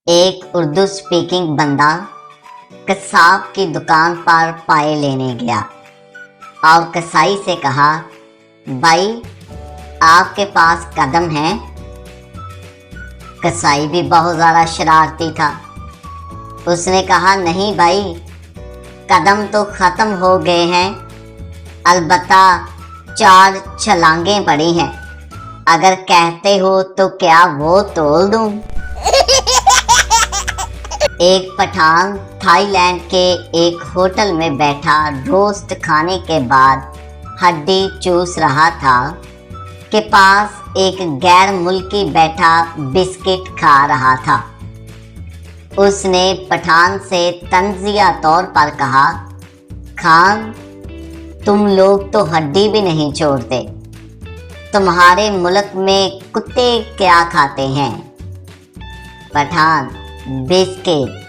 एक उर्दू स्पीकिंग बंदा कसाब की दुकान पर पाए लेने गया और कसाई से कहा, भाई आपके पास कदम है? कसाई भी बहुत ज़्यादा शरारती था। उसने कहा, नहीं भाई, कदम तो ख़त्म हो गए हैं, अलबत्ता 4 छलांगें पड़ी हैं। अगर कहते हो तो क्या वो तोल दूं? एक पठान थाईलैंड के एक होटल में बैठा रोस्ट खाने के बाद हड्डी चूस रहा था के पास एक गैर मुल्की बैठा बिस्किट खा रहा था। उसने पठान से तंजिया तौर पर कहा, खान, तुम लोग तो हड्डी भी नहीं छोड़ते, तुम्हारे मुल्क में कुत्ते क्या खाते हैं? पठान, बिस्किट।